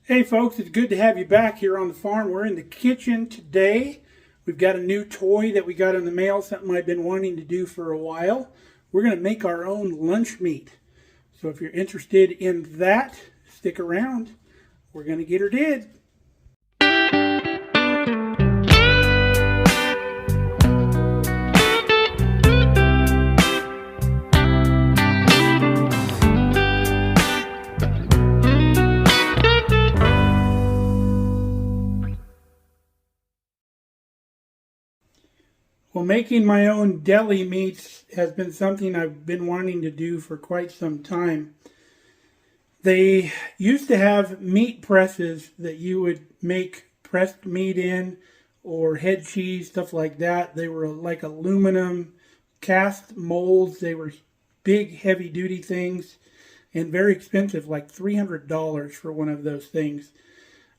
Hey folks, it's good to have you back here on the farm. We're in the kitchen today. We've got a new toy that we got in the mail, something I've been wanting to do for a while. We're going to make our own lunch meat. So if you're interested in that, stick around. We're going to get her did. Well, making my own deli meats has been something I've been wanting to do for quite some time. They used to have meat presses that you would make pressed meat in, or head cheese, stuff like that. They were like aluminum cast molds. They were big, heavy-duty things and very expensive, like $300 for one of those things.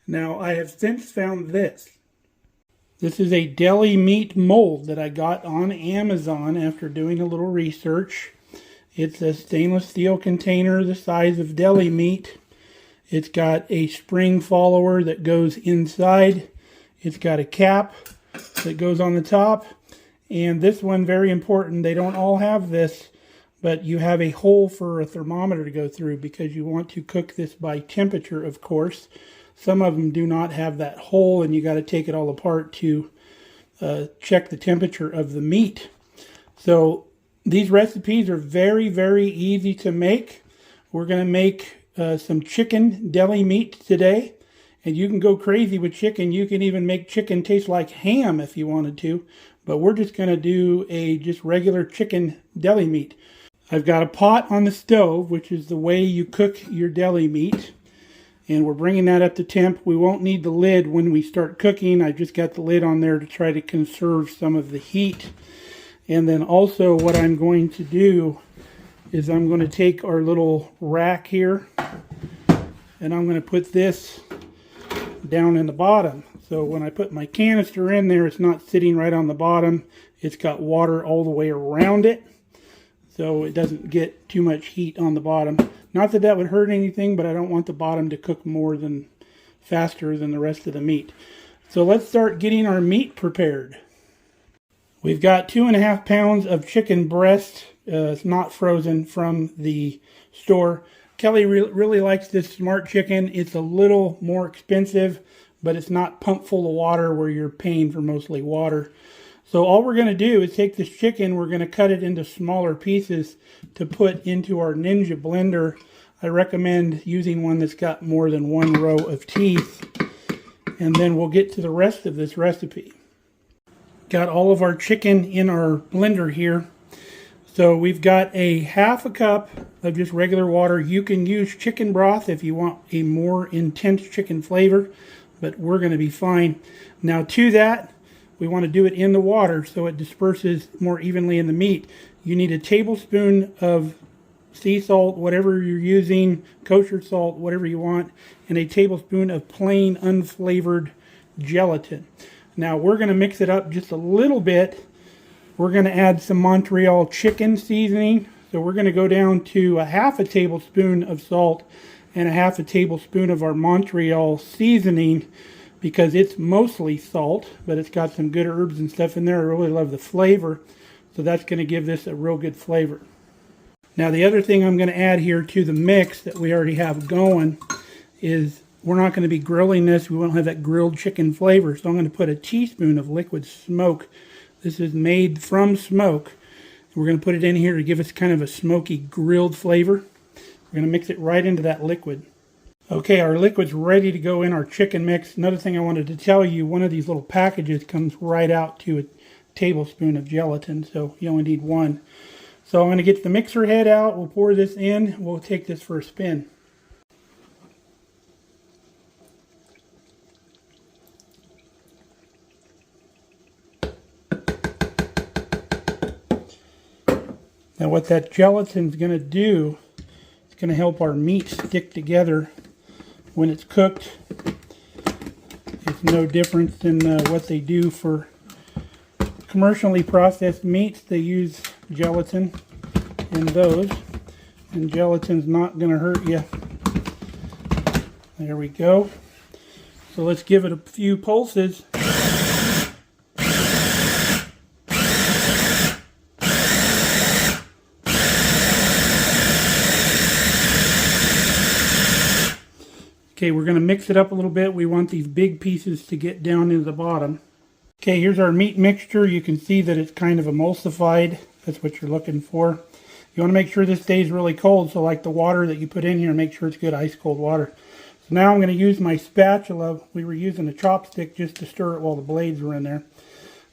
Now, I have since found this. This is a deli meat mold that I got on Amazon after doing a little research. It's a stainless steel container the size of deli meat. It's got a spring follower that goes inside. It's got a cap that goes on the top. And this one, very important, they don't all have this, but you have a hole for a thermometer to go through because you want to cook this by temperature, of course. Some of them do not have that hole, and you got to take it all apart to check the temperature of the meat. So these recipes are very, very easy to make. We're going to make some chicken deli meat today, and you can go crazy with chicken. You can even make chicken taste like ham if you wanted to, but we're just going to do a just regular chicken deli meat. I've got a pot on the stove, which is the way you cook your deli meat. And we're bringing that up to temp. We won't need the lid when we start cooking. I just got the lid on there to try to conserve some of the heat. And then also what I'm going to do is I'm going to take our little rack here and I'm going to put this down in the bottom. So when I put my canister in there, it's not sitting right on the bottom. It's got water all the way around it, so it doesn't get too much heat on the bottom. Not that that would hurt anything, but I don't want the bottom to cook faster than the rest of the meat. So let's start getting our meat prepared. We've got 2.5 pounds of chicken breast. It's not frozen, from the store. Kelly really likes this Smart Chicken. It's a little more expensive, but it's not pumped full of water where you're paying for mostly water. So all we're going to do is take this chicken, we're going to cut it into smaller pieces to put into our Ninja blender. I recommend using one that's got more than one row of teeth. And then we'll get to the rest of this recipe. Got all of our chicken in our blender here. So we've got a 1/2 cup of just regular water. You can use chicken broth if you want a more intense chicken flavor, but we're going to be fine. Now to that, we want to do it in the water so it disperses more evenly in the meat. You need a tablespoon of sea salt, whatever you're using, kosher salt, whatever you want, and a tablespoon of plain unflavored gelatin. Now we're going to mix it up just a little bit. We're going to add some Montreal chicken seasoning. So we're going to go down to 1/2 tablespoon of salt and 1/2 tablespoon of our Montreal seasoning, because it's mostly salt, but it's got some good herbs and stuff in there. I really love the flavor, so that's going to give this a real good flavor. Now the other thing I'm going to add here to the mix that we already have going is we're not going to be grilling this. We won't have that grilled chicken flavor, so I'm going to put a teaspoon of liquid smoke. This is made from smoke. We're going to put it in here to give us kind of a smoky grilled flavor. We're going to mix it right into that liquid. Okay, our liquid's ready to go in our chicken mix. Another thing I wanted to tell you, one of these little packages comes right out to a tablespoon of gelatin, so you only need one. So I'm going to get the mixer head out. We'll pour this in. We'll take this for a spin. Now what that gelatin's going to do, it's going to help our meat stick together when it's cooked. It's no different than what they do for commercially processed meats. They use gelatin in those, and gelatin's not going to hurt you There we go. So let's give it a few pulses. Okay, we're going to mix it up a little bit. We want these big pieces to get down into the bottom. Okay, here's our meat mixture. You can see that it's kind of emulsified. That's what you're looking for. You want to make sure this stays really cold, so like the water that you put in here, make sure it's good ice cold water. So now I'm going to use my spatula. We were using a chopstick just to stir it while the blades were in there.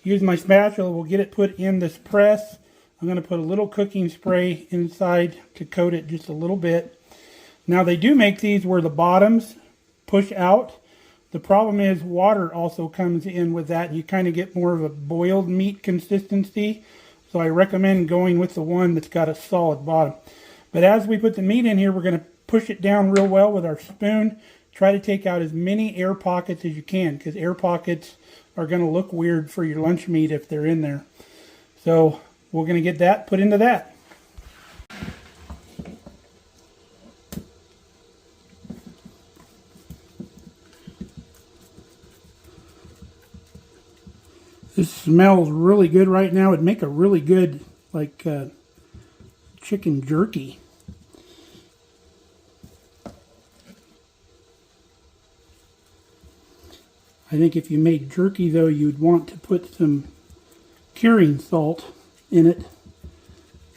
Use my spatula, we'll get it put in this press. I'm going to put a little cooking spray inside to coat it just a little bit. Now they do make these where the bottoms push out. The problem is water also comes in with that. You kind of get more of a boiled meat consistency. So I recommend going with the one that's got a solid bottom. But as we put the meat in here, we're going to push it down real well with our spoon. Try to take out as many air pockets as you can, because air pockets are going to look weird for your lunch meat if they're in there. So we're going to get that put into that. This smells really good right now. It'd make a really good, like, chicken jerky. I think if you made jerky, though, you'd want to put some curing salt in it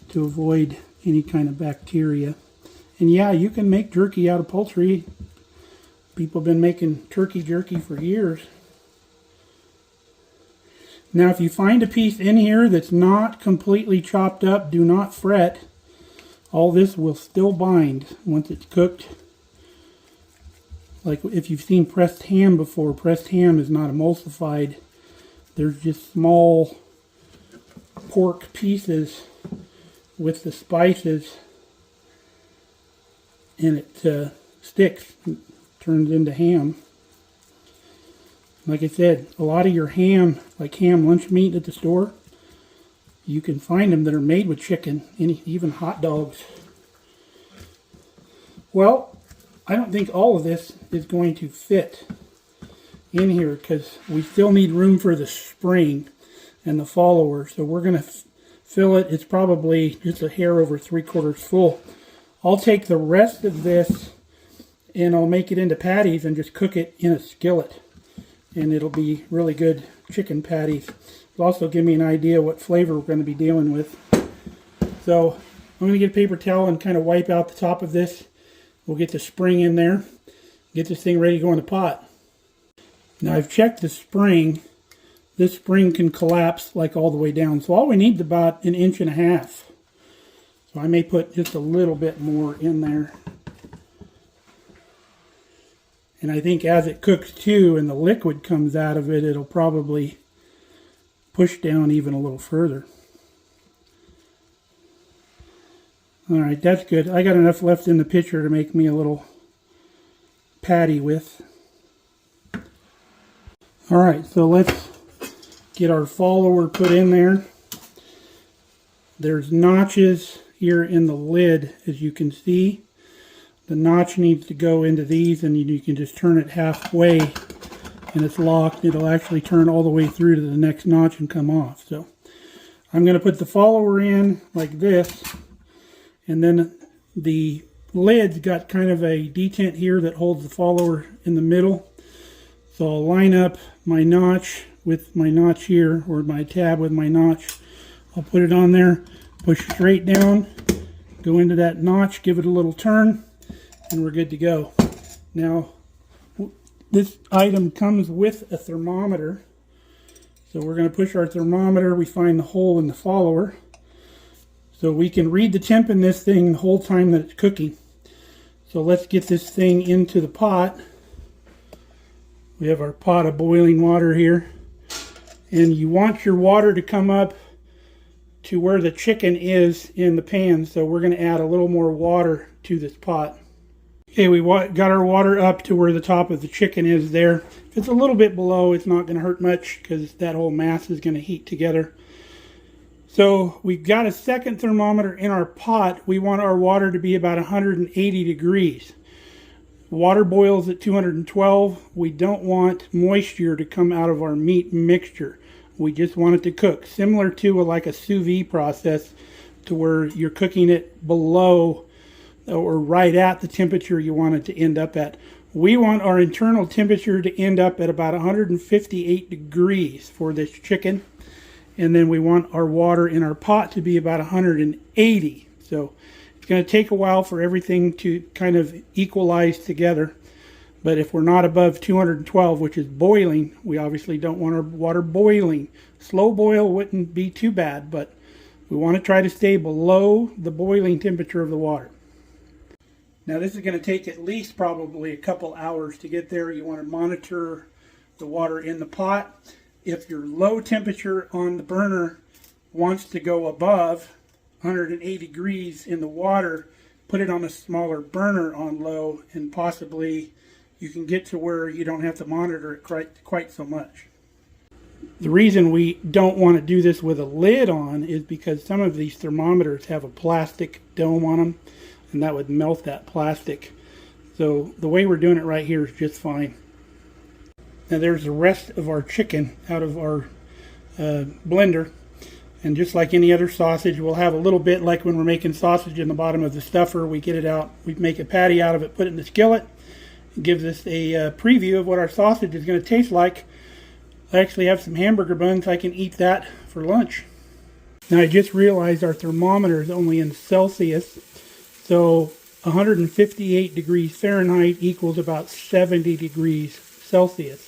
to avoid any kind of bacteria. And yeah, you can make jerky out of poultry. People have been making turkey jerky for years. Now, if you find a piece in here that's not completely chopped up, do not fret. All this will still bind once it's cooked. Like if you've seen pressed ham before, pressed ham is not emulsified. There's just small pork pieces with the spices, and it sticks, and turns into ham. Like I said, a lot of your ham, like ham lunch meat at the store, you can find them that are made with chicken, and even hot dogs. Well, I don't think all of this is going to fit in here because we still need room for the spring and the follower. So we're going to fill it. It's probably just a hair over 3/4 full. I'll take the rest of this and I'll make it into patties and just cook it in a skillet. And it'll be really good chicken patties. It'll also give me an idea what flavor we're going to be dealing with. So I'm going to get a paper towel and kind of wipe out the top of this. We'll get the spring in there. Get this thing ready to go in the pot. Now I've checked the spring. This spring can collapse like all the way down. So all we need is about 1.5 inches. So I may put just a little bit more in there. And I think as it cooks too and the liquid comes out of it, it'll probably push down even a little further. Alright, that's good. I got enough left in the pitcher to make me a little patty with. Alright, so let's get our follower put in there. There's notches here in the lid, as you can see. The notch needs to go into these, and you can just turn it halfway and it's locked. It'll actually turn all the way through to the next notch and come off. So I'm going to put the follower in like this, and then the lid's got kind of a detent here that holds the follower in the middle. So I'll line up my notch with my notch here, or my tab with my notch. I'll put it on there, push straight down, go into that notch, give it a little turn, and we're good to go. Now, this item comes with a thermometer. So we're going to push our thermometer. We find the hole in the follower. So we can read the temp in this thing the whole time that it's cooking. So let's get this thing into the pot. We have our pot of boiling water here. And you want your water to come up to where the chicken is in the pan. So we're going to add a little more water to this pot. Okay, we got our water up to where the top of the chicken is there. If it's a little bit below, it's not going to hurt much because that whole mass is going to heat together. So we've got a second thermometer in our pot. We want our water to be about 180 degrees. Water boils at 212. We don't want moisture to come out of our meat mixture. We just want it to cook, similar to like a sous vide process, to where you're cooking it below or right at the temperature you want it to end up at. We want our internal temperature to end up at about 158 degrees for this chicken. And then we want our water in our pot to be about 180. So it's going to take a while for everything to kind of equalize together. But if we're not above 212, which is boiling, we obviously don't want our water boiling. Slow boil wouldn't be too bad, but we want to try to stay below the boiling temperature of the water. Now this is going to take at least probably a couple hours to get there. You want to monitor the water in the pot. If your low temperature on the burner wants to go above 180 degrees in the water, put it on a smaller burner on low, and possibly you can get to where you don't have to monitor it quite so much. The reason we don't want to do this with a lid on is because some of these thermometers have a plastic dome on them, and that would melt that plastic. So the way we're doing it right here is just fine. Now there's the rest of our chicken out of our blender. And just like any other sausage, we'll have a little bit like when we're making sausage in the bottom of the stuffer. We get it out, we make a patty out of it, put it in the skillet. It gives us a preview of what our sausage is going to taste like. I actually have some hamburger buns. I can eat that for lunch. Now I just realized our thermometer is only in Celsius. So 158 degrees Fahrenheit equals about 70 degrees Celsius.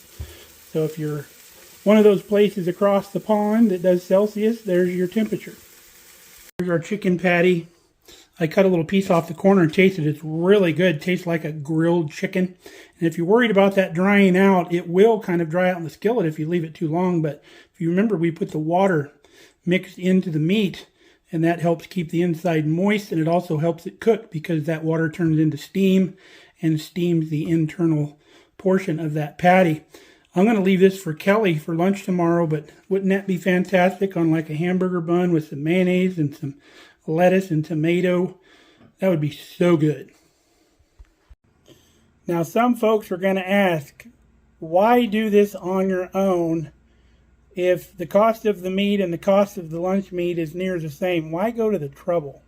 So if you're one of those places across the pond that does Celsius, there's your temperature. Here's our chicken patty. I cut a little piece off the corner and tasted it. It's really good. It tastes like a grilled chicken. And if you're worried about that drying out, it will kind of dry out in the skillet if you leave it too long. But if you remember, we put the water mixed into the meat, and that helps keep the inside moist, and it also helps it cook because that water turns into steam and steams the internal portion of that patty. I'm going to leave this for Kelly for lunch tomorrow, but wouldn't that be fantastic on like a hamburger bun with some mayonnaise and some lettuce and tomato? That would be so good. Now some folks are going to ask, why do this on your own if the cost of the meat and the cost of the lunch meat is near the same? Why go to the trouble?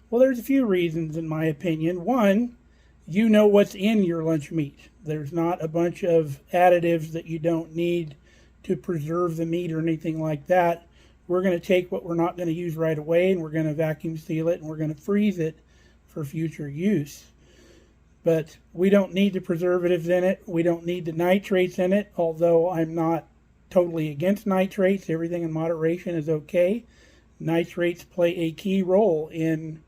Well, there's a few reasons in my opinion. One, you know what's in your lunch meat. There's not a bunch of additives that you don't need to preserve the meat or anything like that. We're going to take what we're not going to use right away, and we're going to vacuum seal it, and we're going to freeze it for future use. But we don't need the preservatives in it. We don't need the nitrates in it, although I'm not totally against nitrates. Everything in moderation is okay. Nitrates play a key role in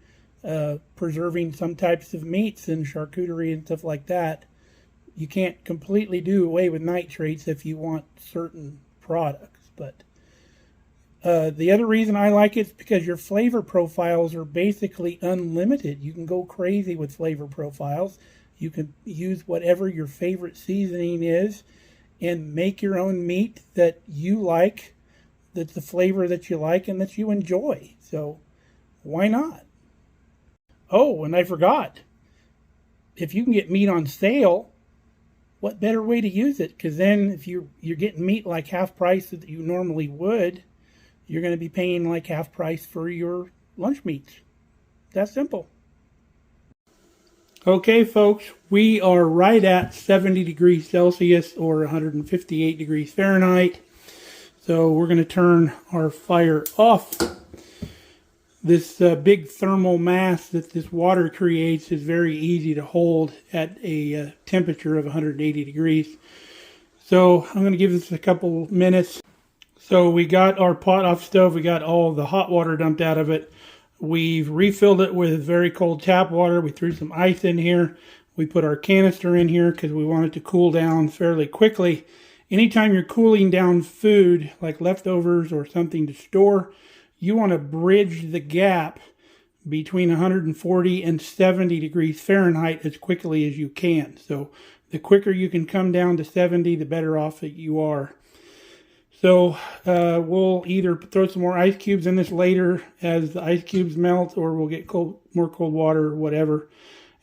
preserving some types of meats and charcuterie and stuff like that. You can't completely do away with nitrates if you want certain products. But the other reason I like it is because your flavor profiles are basically unlimited. You can go crazy with flavor profiles. You can use whatever your favorite seasoning is and make your own meat that you like, that's the flavor that you like and that you enjoy. So why not? Oh, and I forgot. If you can get meat on sale, what better way to use it? Because then if you're getting meat like half price that you normally would, you're going to be paying like half price for your lunch meats. That's simple. Okay, folks, we are right at 70 degrees Celsius or 158 degrees Fahrenheit. So we're going to turn our fire off. This big thermal mass that this water creates is very easy to hold at a temperature of 180 degrees. So I'm going to give this a couple minutes. So we got our pot off stove. We got all the hot water dumped out of it. We've refilled it with very cold tap water. We threw some ice in here. We put our canister in here because we want it to cool down fairly quickly. Anytime you're cooling down food, like leftovers or something to store, you want to bridge the gap between 140 and 70 degrees Fahrenheit as quickly as you can. So the quicker you can come down to 70, the better off that you are. So we'll either throw some more ice cubes in this later as the ice cubes melt, or we'll get more cold water or whatever,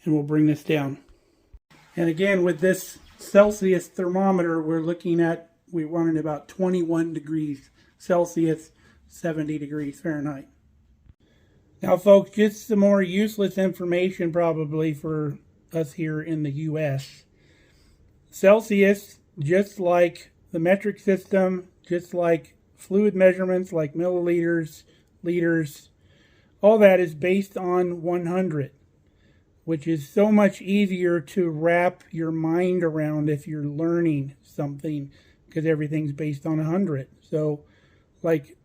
and we'll bring this down. And again, with this Celsius thermometer, we wanted about 21 degrees Celsius, 70 degrees Fahrenheit. Now, folks, just some more useless information probably for us here in the U.S. Celsius, just like the metric system, just like fluid measurements like milliliters, liters, all that is based on 100, which is so much easier to wrap your mind around if you're learning something, because everything's based on 100. So, like,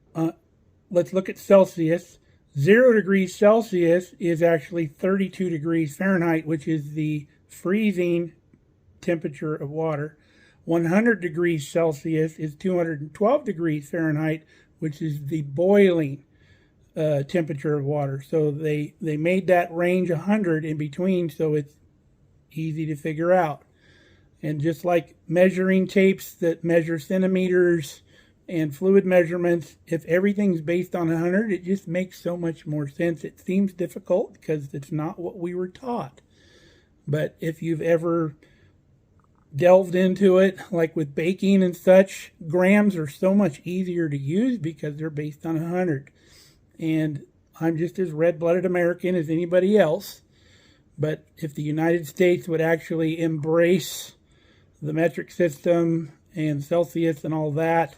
let's look at Celsius. 0 degrees Celsius is actually 32 degrees Fahrenheit, which is the freezing temperature of water. 100 degrees Celsius is 212 degrees Fahrenheit, which is the boiling temperature of water. So they made that range 100 in between, so it's easy to figure out. And just like measuring tapes that measure centimeters and fluid measurements, if everything's based on 100, it just makes so much more sense. It seems difficult because it's not what we were taught. But if you've ever delved into it, like with baking and such, grams are so much easier to use because they're based on 100. And I'm just as red-blooded American as anybody else. But if the United States would actually embrace the metric system and Celsius and all that,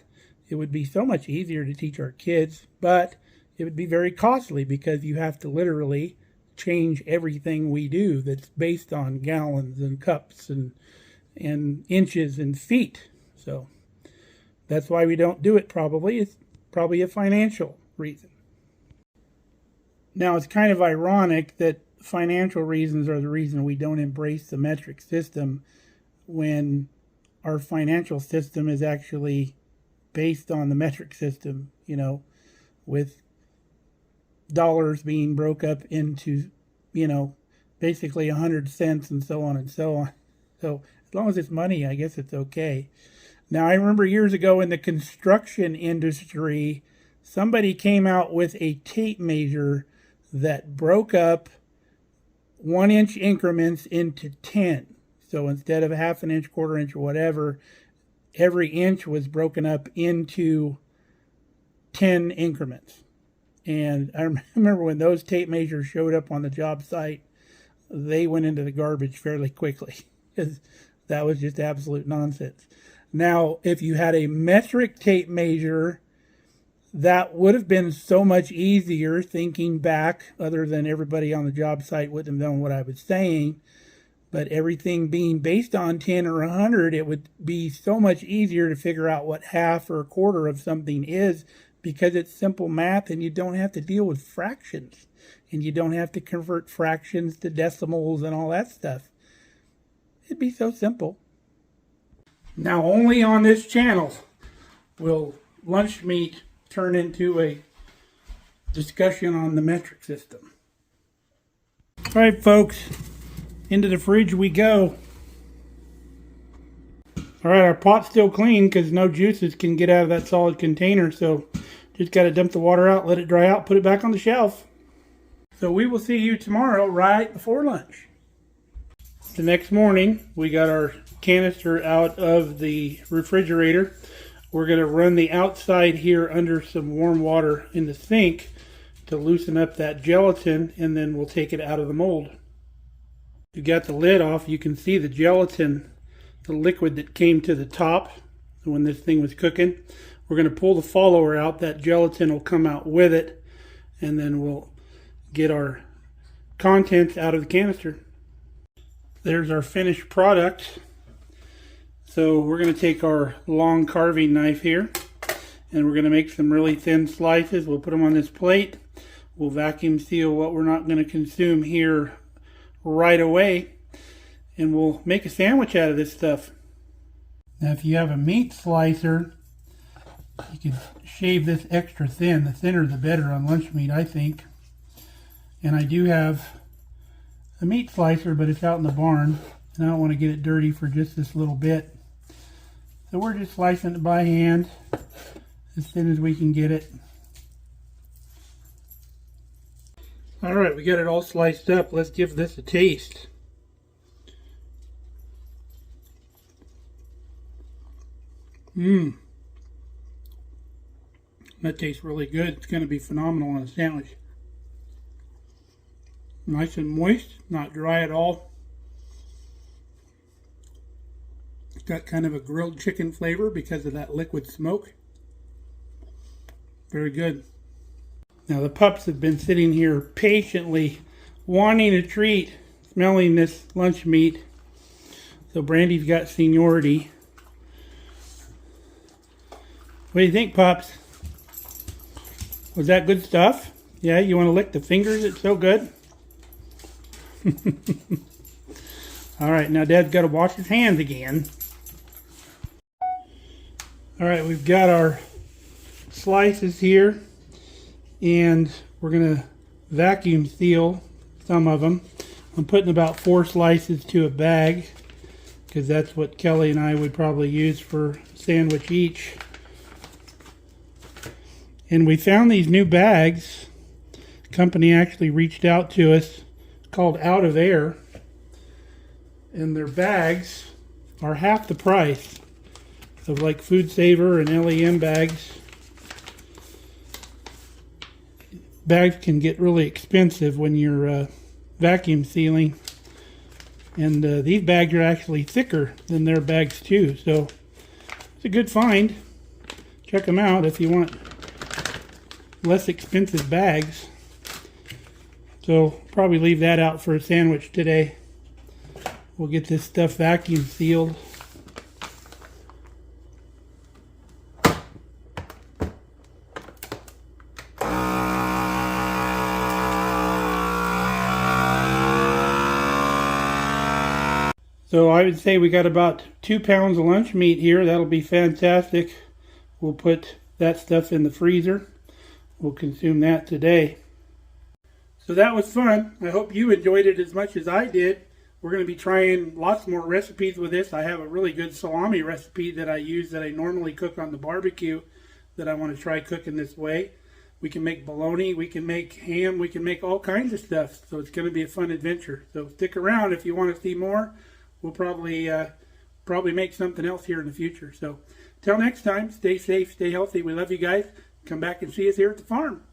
it would be so much easier to teach our kids, but it would be very costly because you have to literally change everything we do that's based on gallons and cups and inches and feet. So that's why we don't do it probably. It's probably a financial reason. Now, it's kind of ironic that financial reasons are the reason we don't embrace the metric system when our financial system is actually based on the metric system, with dollars being broke up into, basically 100 cents and so on and so on. So as long as it's money, I guess it's okay. Now, I remember years ago in the construction industry, somebody came out with a tape measure that broke up 1-inch increments into 10. So instead of a half an inch, quarter inch, or whatever, every inch was broken up into 10 increments. And I remember when those tape measures showed up on the job site, they went into the garbage fairly quickly because that was just absolute nonsense. Now, if you had a metric tape measure, that would have been so much easier thinking back, other than everybody on the job site wouldn't have known what I was saying. But everything being based on 10 or 100, it would be so much easier to figure out what half or a quarter of something is because it's simple math and you don't have to deal with fractions. And you don't have to convert fractions to decimals and all that stuff. It'd be so simple. Now, only on this channel will Lunchmeat turn into a discussion on the metric system. All right, folks. Into the fridge we go. All right, our pot's still clean because no juices can get out of that solid container. So just got to dump the water out, let it dry out, put it back on the shelf. So we will see you tomorrow right before lunch. The next morning, we got our canister out of the refrigerator. We're going to run the outside here under some warm water in the sink to loosen up that gelatin, and then we'll take it out of the mold. You got the lid off, you can see the gelatin, the liquid that came to the top when this thing was cooking. We're going to pull the follower out, that gelatin will come out with it, and then we'll get our contents out of the canister. There's our finished product. So we're going to take our long carving knife here, and we're going to make some really thin slices. We'll put them on this plate. We'll vacuum seal what we're not going to consume here right away, and we'll make a sandwich out of this stuff. Now, if you have a meat slicer, you can shave this extra thin. The thinner the better on Lunchmeat, I think. And I do have a meat slicer, but it's out in the barn, and I don't want to get it dirty for just this little bit. So we're just slicing it by hand as thin as we can get it. Alright, we got it all sliced up. Let's give this a taste. Mmm. That tastes really good. It's going to be phenomenal on a sandwich. Nice and moist, not dry at all. It's got kind of a grilled chicken flavor because of that liquid smoke. Very good. Now the pups have been sitting here patiently wanting a treat, smelling this lunch meat. So Brandy's got seniority. What do you think, pups? Was that good stuff? Yeah, you want to lick the fingers? It's so good. All right, now Dad's got to wash his hands again. All right, we've got our slices here, and we're going to vacuum seal some of them. I'm putting about 4 slices to a bag because that's what Kelly and I would probably use for a sandwich each. And we found these new bags. The company actually reached out to us, called Out of Air, and their bags are half the price of like Food Saver and LEM bags. Bags can get really expensive when you're vacuum sealing, and these bags are actually thicker than their bags too, so it's a good find. Check them out if you want less expensive bags. So probably leave that out for a sandwich today. We'll get this stuff vacuum sealed. So I would say we got about 2 pounds of lunch meat here. That'll be fantastic. We'll put that stuff in the freezer. We'll consume that today. So that was fun. I hope you enjoyed it as much as I did. We're going to be trying lots more recipes with this. I have a really good salami recipe that I use that I normally cook on the barbecue that I want to try cooking this way. We can make bologna, we can make ham, we can make all kinds of stuff. So it's going to be a fun adventure. So stick around if you want to see more. We'll probably make something else here in the future. So till next time, stay safe, stay healthy. We love you guys. Come back and see us here at the farm.